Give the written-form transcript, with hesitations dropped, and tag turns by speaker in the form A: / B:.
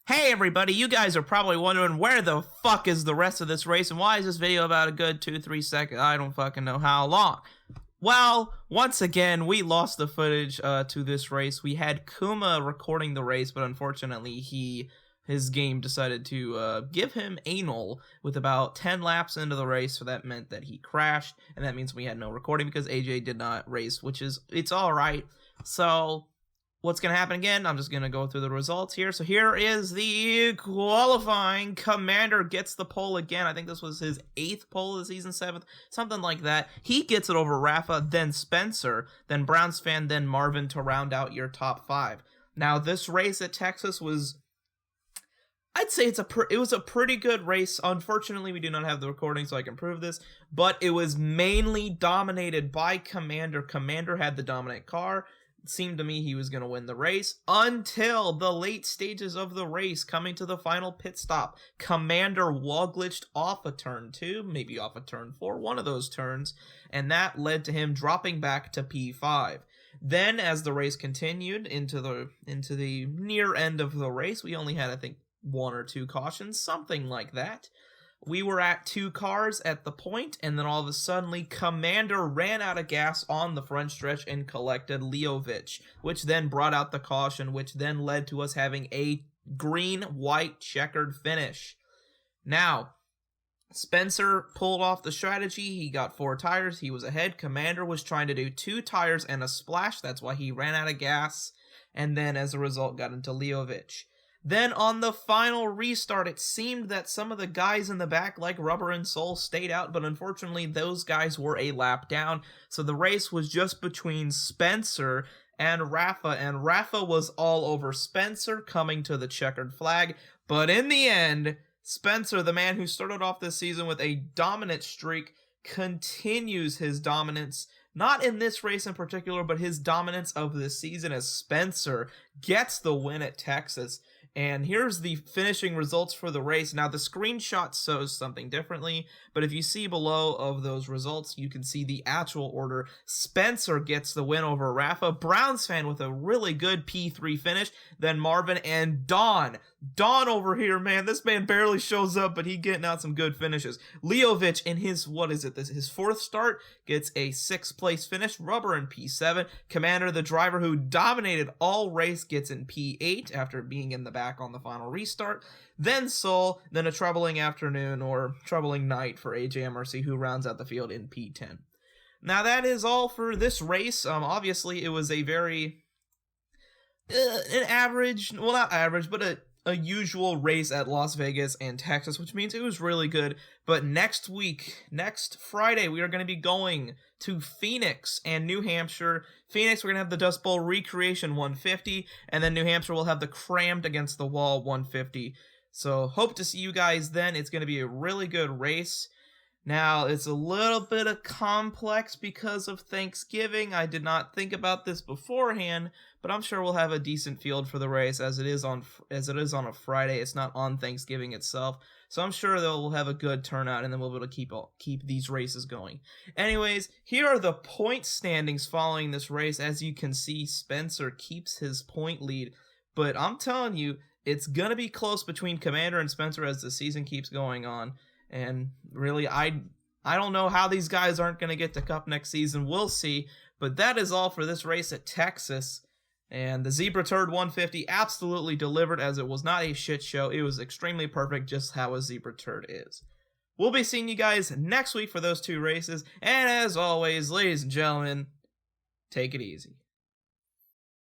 A: Hey everybody, you guys are probably wondering where the fuck is the rest of this race and why is this video about a good 2-3 seconds? I don't fucking know how long. Well, once again, we lost the footage to this race. We had Kuma recording the race, but unfortunately his game decided to give him anal with about 10 laps into the race, so that meant that he crashed, and that means we had no recording because AJ did not race, it's alright. So what's going to happen again? I'm just going to go through the results here. So here is the qualifying. Commander gets the pole again. I think this was his 8th pole of the season, 7th, something like that. He gets it over Rafa, then Spencer, then Browns fan, then Marvin to round out your top 5. Now, this race at Texas was, I'd say it was a pretty good race. Unfortunately, we do not have the recording, so I can prove this. But it was mainly dominated by Commander. Commander had the dominant car. It seemed to me he was going to win the race until the late stages of the race, coming to the final pit stop. Commander wall glitched off of turn 2, maybe off of turn 4, one of those turns, and that led to him dropping back to P5. Then, as the race continued into the near end of the race, we only had, I think, 1 or 2 cautions, something like that. We were at 2 cars at the point, and then all of a sudden, Commander ran out of gas on the front stretch and collected Leovich, which then brought out the caution, which then led to us having a green-white checkered finish. Now, Spencer pulled off the strategy. He got 4 tires. He was ahead. Commander was trying to do 2 tires and a splash. That's why he ran out of gas, and then as a result got into Leovich. Then on the final restart, it seemed that some of the guys in the back, like Rubber and Soul, stayed out, but unfortunately those guys were a lap down, so the race was just between Spencer and Rafa was all over Spencer, coming to the checkered flag. But in the end, Spencer, the man who started off this season with a dominant streak, continues his dominance, not in this race in particular, but his dominance of this season, as Spencer gets the win at Texas. And here's the finishing results for the race. Now, the screenshot shows something differently, but if you see below of those results, you can see the actual order. Spencer gets the win over Rafa. Browns fan with a really good P3 finish. Then Marvin and Don. Don over here, man. This man barely shows up, but he getting out some good finishes. Leovich in his, his 4th start, gets a 6th place finish. Rubber in P7. Commander, the driver who dominated all race, gets in P8 after being in the back on the final restart. Then Soul, then a troubling afternoon or troubling night for AJMRC, who rounds out the field in P10. Now that is all for this race. Obviously it was a very an average, well, not average, but a usual race at Las Vegas and Texas, which means it was really good. But next week, next Friday, we are going to be going to Phoenix and New Hampshire. Phoenix, we're going to have the Dust Bowl Recreation 150, and then New Hampshire will have the Crammed Against the Wall 150. So hope to see you guys then. It's going to be a really good race. Now, it's a little bit of complex because of Thanksgiving. I did not think about this beforehand, but I'm sure we'll have a decent field for the race as it is on a Friday. It's not on Thanksgiving itself, so I'm sure they'll have a good turnout, and then we'll be able to keep these races going. Anyways, here are the point standings following this race. As you can see, Spencer keeps his point lead, but I'm telling you, it's gonna be close between Commander and Spencer as the season keeps going on. And really, I don't know how these guys aren't going to get to Cup next season. We'll see. But that is all for this race at Texas. And the Zebra Turd 150 absolutely delivered, as it was not a shit show. It was extremely perfect, just how a Zebra Turd is. We'll be seeing you guys next week for those 2 races. And as always, ladies and gentlemen, take it easy.